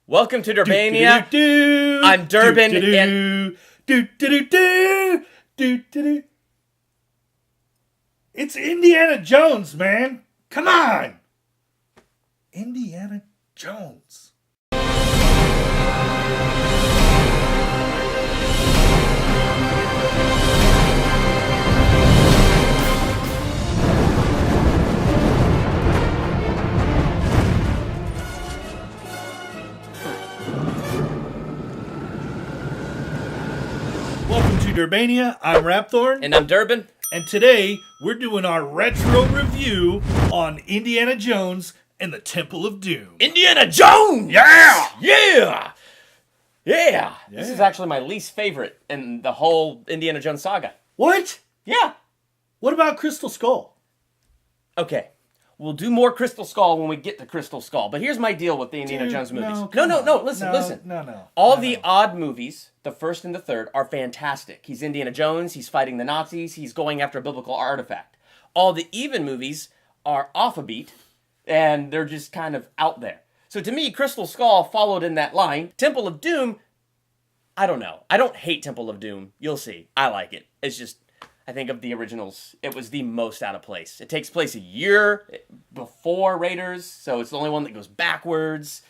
Welcome to Durbania. I'm Durbin. It's Indiana Jones, man. Come on. Indiana Jones. Welcome to Durbania. I'm Rapthorn. And I'm Durbin. And today, we're doing our retro review on Indiana Jones and the Temple of Doom. Indiana Jones! Yeah! Yeah! This is actually my least favorite in the whole Indiana Jones saga. What? Yeah. What about Crystal Skull? Okay. We'll do more Crystal Skull when we get to Crystal Skull. But here's my deal with the Indiana Jones movies. No. Listen. No. All the odd movies, the first and the third, are fantastic. He's Indiana Jones. He's fighting the Nazis. He's going after a biblical artifact. All the even movies are off a beat, and they're just kind of out there. So to me, Crystal Skull followed in that line. Temple of Doom, I don't know. I don't hate Temple of Doom. You'll see. I like it. It's just, I think of the originals, it was the most out of place. It takes place a year before Raiders, so it's the only one that goes backwards.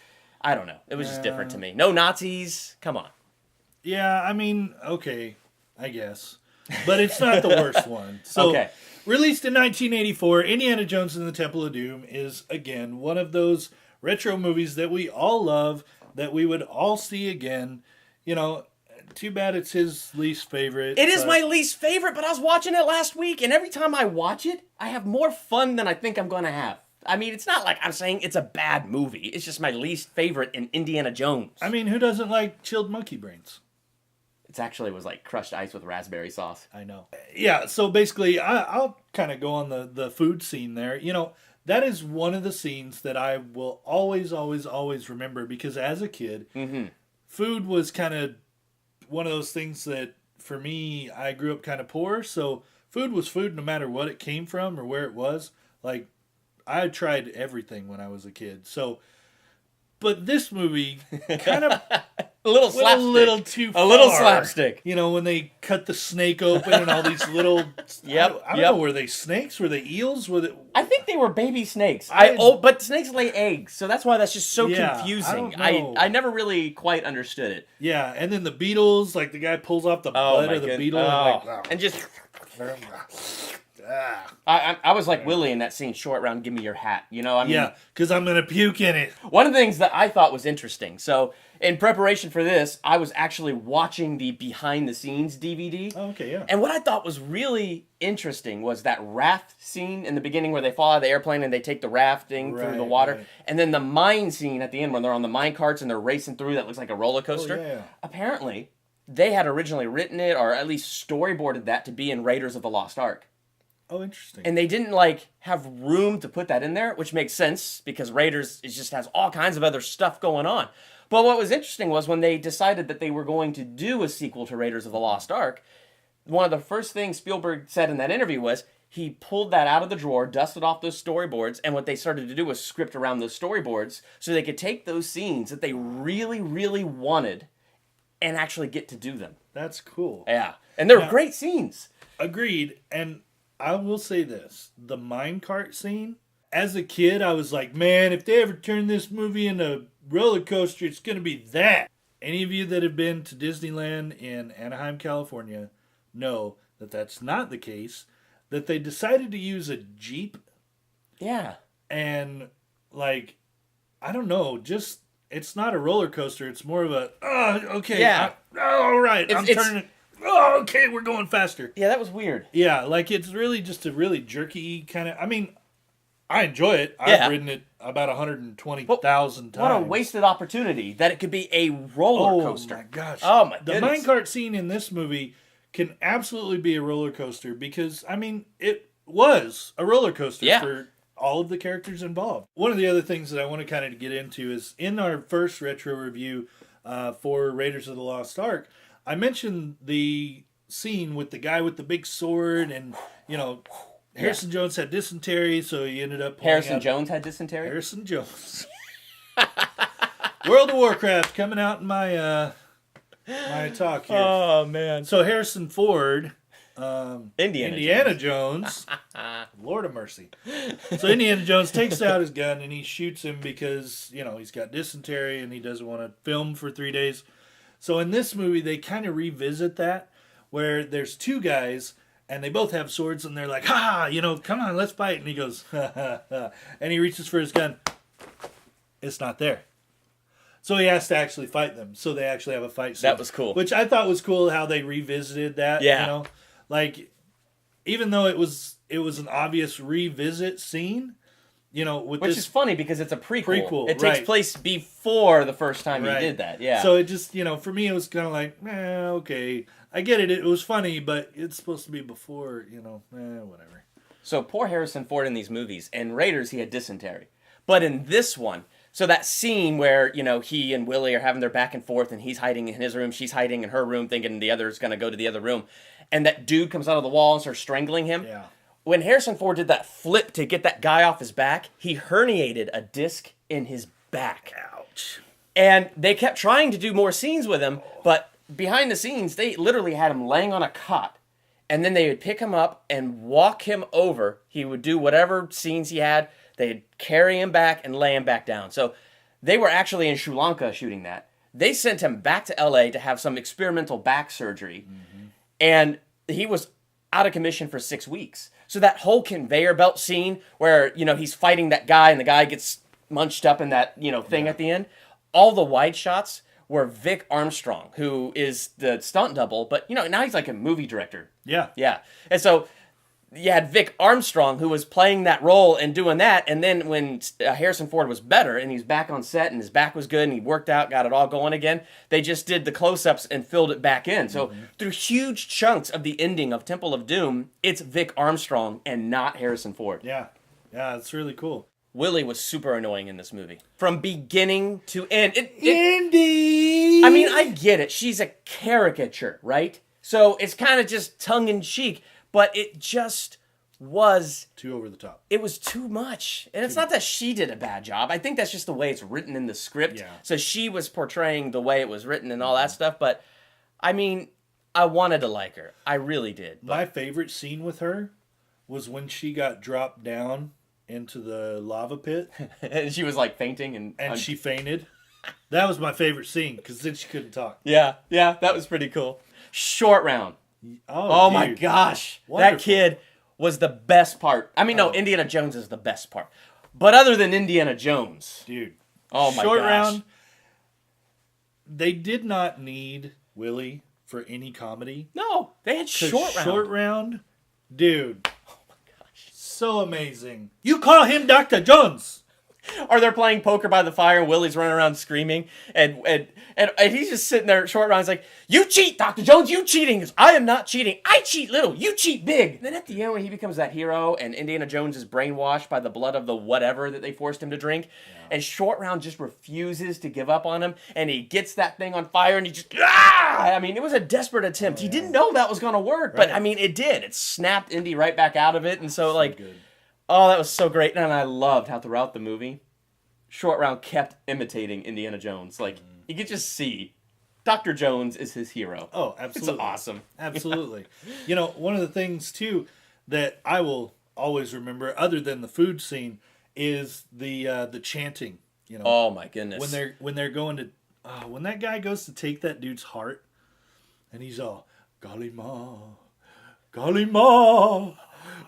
I don't know. It was just different to me. No Nazis. Come on. Yeah, I mean, okay, I guess. But it's not the worst one. So, Okay. Released in 1984, Indiana Jones and the Temple of Doom is, again, one of those retro movies that we all love, that we would all see again. You know, too bad it's his least favorite. It is my least favorite, but I was watching it last week, and every time I watch it, I have more fun than I think I'm going to have. I mean, it's not like I'm saying it's a bad movie. It's just my least favorite in Indiana Jones. I mean, who doesn't like chilled monkey brains? It actually was like crushed ice with raspberry sauce. I know. Yeah, so basically, I'll kind of go on the food scene there. You know, that is one of the scenes that I will always remember, because as a kid, food was kind of one of those things that, for me, I grew up kind of poor, so food was food no matter what it came from or where it was. Like, I tried everything when I was a kid. So, but this movie kind of a little went a little too far. A little slapstick. You know, when they cut the snake open and all these little... I don't know, were they snakes? Were they eels? I think they were baby snakes. But snakes lay eggs, so that's why that's just so confusing. I never really quite understood it. Yeah, and then the beetles, like the guy pulls off the blood of the beetle. And just... I was like Willie in that scene, short round, give me your hat. You know, I mean... Yeah, because I'm going to puke in it. One of the things that I thought was interesting, so in preparation for this, I was actually watching the behind-the-scenes DVD. Oh, okay, yeah. And what I thought was really interesting was that raft scene in the beginning where they fall out of the airplane and they take the rafting through the water. Right. And then the mine scene at the end when they're on the mine carts and they're racing through that looks like a roller coaster. Oh, yeah. Apparently, they had originally written it, or at least storyboarded that to be in Raiders of the Lost Ark. Oh, interesting. And they didn't, have room to put that in there, which makes sense, because Raiders just has all kinds of other stuff going on. But what was interesting was when they decided that they were going to do a sequel to Raiders of the Lost Ark, one of the first things Spielberg said in that interview was he pulled that out of the drawer, dusted off those storyboards, and what they started to do was script around those storyboards so they could take those scenes that they really, really wanted and actually get to do them. That's cool. Yeah. And they're great scenes. Agreed. And I will say this, the minecart scene, as a kid, I was like, man, if they ever turn this movie into a roller coaster, it's going to be that. Any of you that have been to Disneyland in Anaheim, California, know that that's not the case, that they decided to use a Jeep. Yeah. And, I don't know, just, it's not a roller coaster, it's more of a, okay. Yeah. All right, I'm turning it. Oh, okay, we're going faster. Yeah, that was weird. Yeah, it's really just a really jerky kind of... I mean, I enjoy it. I've ridden it about 120,000 times. What a wasted opportunity that it could be a roller coaster. Oh, my gosh. Oh, my goodness. The minecart scene in this movie can absolutely be a roller coaster because, I mean, it was a roller coaster for all of the characters involved. One of the other things that I want to kind of get into is in our first retro review for Raiders of the Lost Ark, I mentioned the scene with the guy with the big sword and, Harrison Jones had dysentery, so he ended up... Harrison Jones had dysentery? Harrison Jones. World of Warcraft coming out in my my talk here. Oh, man. So Harrison Ford, Indiana Jones. Lord of mercy. So Indiana Jones takes out his gun and he shoots him because, he's got dysentery and he doesn't want to film for 3 days. So in this movie, they kind of revisit that, where there's two guys and they both have swords and they're like, ha, come on, let's fight. And he goes, ha, ha, ha. And he reaches for his gun. It's not there. So he has to actually fight them. So they actually have a fight scene. That was cool. Which I thought was cool how they revisited that. Yeah. Like, even though it was an obvious revisit scene, which is funny because it's a prequel. It takes right. place before the first time he did that. Yeah. So it just, for me, it was kind of like, okay. I get it. It was funny, but it's supposed to be before, whatever. So poor Harrison Ford in these movies. In Raiders, he had dysentery. But in this one, so that scene where, he and Willie are having their back and forth and he's hiding in his room, she's hiding in her room thinking the other's going to go to the other room. And that dude comes out of the wall and starts strangling him. Yeah. When Harrison Ford did that flip to get that guy off his back, he herniated a disc in his back. Ouch. And they kept trying to do more scenes with him, but behind the scenes, they literally had him laying on a cot. And then they would pick him up and walk him over. He would do whatever scenes he had. They'd carry him back and lay him back down. So they were actually in Sri Lanka shooting that. They sent him back to LA to have some experimental back surgery. Mm-hmm. And he was out of commission for 6 weeks. So that whole conveyor belt scene where, he's fighting that guy and the guy gets munched up in that, thing at the end. All the wide shots were Vic Armstrong, who is the stunt double. But, now he's like a movie director. Yeah. Yeah. And so you had Vic Armstrong, who was playing that role and doing that. And then when Harrison Ford was better and he's back on set and his back was good and he worked out, got it all going again, they just did the close-ups and filled it back in. So through huge chunks of the ending of Temple of Doom, it's Vic Armstrong and not Harrison Ford. Yeah. Yeah, it's really cool. Willie was super annoying in this movie. From beginning to end. Indy! I mean, I get it. She's a caricature, right? So it's kind of just tongue-in-cheek. But it just was... too over the top. It was too much. And it's not that she did a bad job. I think that's just the way it's written in the script. Yeah. So she was portraying the way it was written and all that stuff. But, I mean, I wanted to like her. I really did. My favorite scene with her was when she got dropped down into the lava pit. And she was, like, fainting. And she fainted. That was my favorite scene, because then she couldn't talk. Yeah, that was pretty cool. Short round. Oh my gosh. Wonderful. That kid was the best part. I mean, no, Indiana Jones is the best part. But other than Indiana Jones. Dude. Oh my Short gosh. round. They did not need Willie for any comedy. No, they had short round. Short round, dude. Oh my gosh. So amazing. You call him Dr. Jones. Or they're playing poker by the fire and Willie's running around screaming. And he's just sitting there short round. He's like, you cheat, Dr. Jones, you cheating. He goes, I am not cheating. I cheat little. You cheat big. Then at the end when he becomes that hero and Indiana Jones is brainwashed by the blood of the whatever that they forced him to drink. Yeah. And short round just refuses to give up on him. And he gets that thing on fire and he just, I mean, it was a desperate attempt. He didn't know that was going to work. Right. But I mean, it did. It snapped Indy right back out of it. And so like... good. Oh, that was so great. And I loved how throughout the movie, Short Round kept imitating Indiana Jones. Like, you could just see Dr. Jones is his hero. Oh, absolutely. It's awesome. Absolutely. One of the things, too, that I will always remember, other than the food scene, is the chanting. Oh, my goodness. When they're going to... when that guy goes to take that dude's heart, and he's all, Golly ma, Golly ma...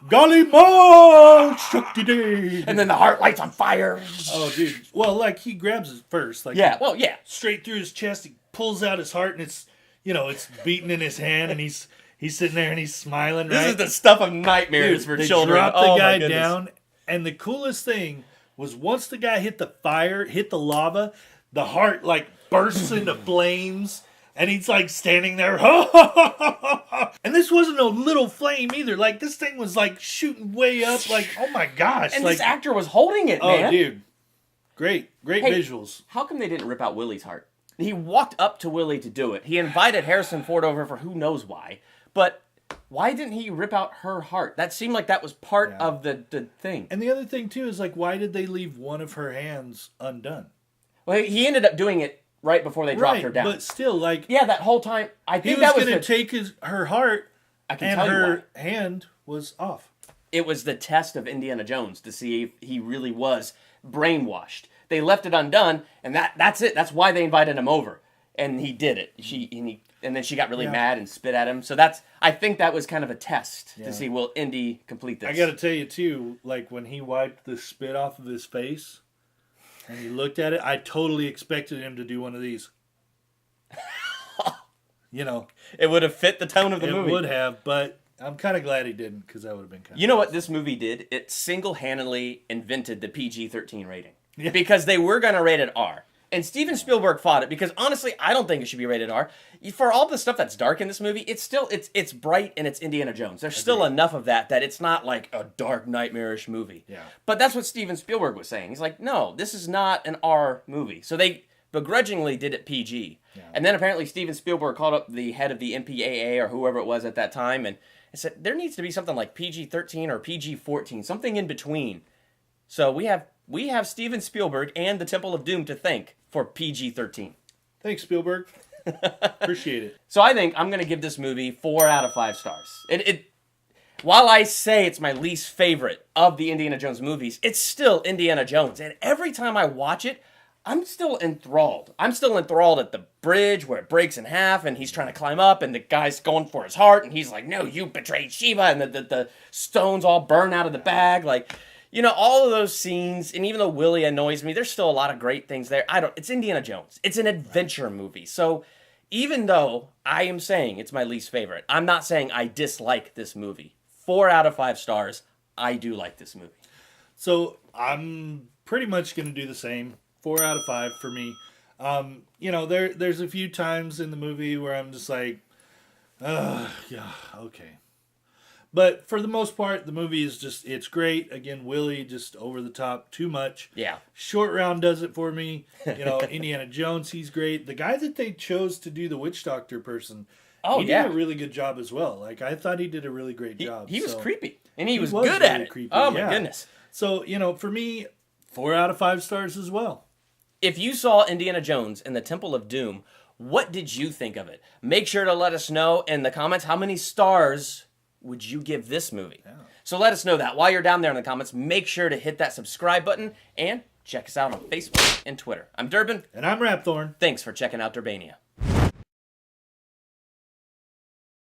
Golly ma, Shakti Day. And then the heart lights on fire. Oh, dude. Well, like, he grabs it first. Like, yeah, straight through his chest. He pulls out his heart, and it's, it's beating in his hand, and he's sitting there, and he's smiling, right? This is the stuff of nightmares for children. They drop the guy down, and the coolest thing was once the guy hit the lava, the heart, like, bursts into flames. And he's like standing there. And this wasn't a little flame either. Like this thing was like shooting way up. Like, oh my gosh. And like, this actor was holding it, man. Oh, dude. Great visuals. How come they didn't rip out Willie's heart? He walked up to Willie to do it. He invited Harrison Ford over for who knows why. But why didn't he rip out her heart? That seemed like that was part of the thing. And the other thing, too, is like, why did they leave one of her hands undone? Well, he ended up doing it right before they dropped her down. But still, like, yeah, that whole time, I he think was that was going to take her heart, I can and tell you her why. hand was off. It was the test of Indiana Jones to see if he really was brainwashed. They left it undone, and that's it. That's why they invited him over, and he did it. And then she got really mad and spit at him. So I think that was kind of a test to see, will Indy complete this? I got to tell you too, like when he wiped the spit off of his face, and he looked at it, I totally expected him to do one of these. You know, it would have fit the tone of the movie. It would have, but I'm kind of glad he didn't, because that would have been kind of... You know what this movie did? It single-handedly invented the PG-13 rating. Yeah. Because they were going to rate it R. And Steven Spielberg fought it, because honestly, I don't think it should be rated R. For all the stuff that's dark in this movie, it's still, it's bright and it's Indiana Jones. There's still enough of that it's not like a dark, nightmarish movie. Yeah. But that's what Steven Spielberg was saying. He's like, no, this is not an R movie. So they begrudgingly did it PG. Yeah. And then apparently Steven Spielberg called up the head of the MPAA or whoever it was at that time and said, there needs to be something like PG-13 or PG-14, something in between. So we have Steven Spielberg and the Temple of Doom to thank for PG-13. Thanks, Spielberg. Appreciate it. So I think I'm going to give this movie 4 out of 5 stars. While I say it's my least favorite of the Indiana Jones movies, it's still Indiana Jones. And every time I watch it, I'm still enthralled. I'm still enthralled at the bridge where it breaks in half and he's trying to climb up and the guy's going for his heart and he's like, no, you betrayed Shiva, and the stones all burn out of the bag. Like, you know, all of those scenes, and even though Willie annoys me, there's still a lot of great things there. It's Indiana Jones. It's an adventure movie. So even though I am saying it's my least favorite, I'm not saying I dislike this movie. 4 out of 5 stars. I do like this movie. So I'm pretty much going to do the same. 4 out of 5 for me. You know, there's a few times in the movie where I'm just like, yeah, okay. But for the most part, the movie is just, it's great. Again, Willie, just over the top, too much. Yeah. Short Round does it for me. You know, Indiana Jones, he's great. The guy that they chose to do the witch doctor person, he did a really good job as well. Like, I thought he did a really great job. He was creepy. And he was good at it. Creepy. Oh, my goodness. So, you know, for me, 4 out of 5 stars as well. If you saw Indiana Jones and the Temple of Doom, what did you think of it? Make sure to let us know in the comments how many stars would you give this movie. Yeah. So let us know that. While you're down there in the comments, make sure to hit that subscribe button and check us out on Facebook and Twitter. I'm Durbin. And I'm Rapthorn. Thanks for checking out Durbania.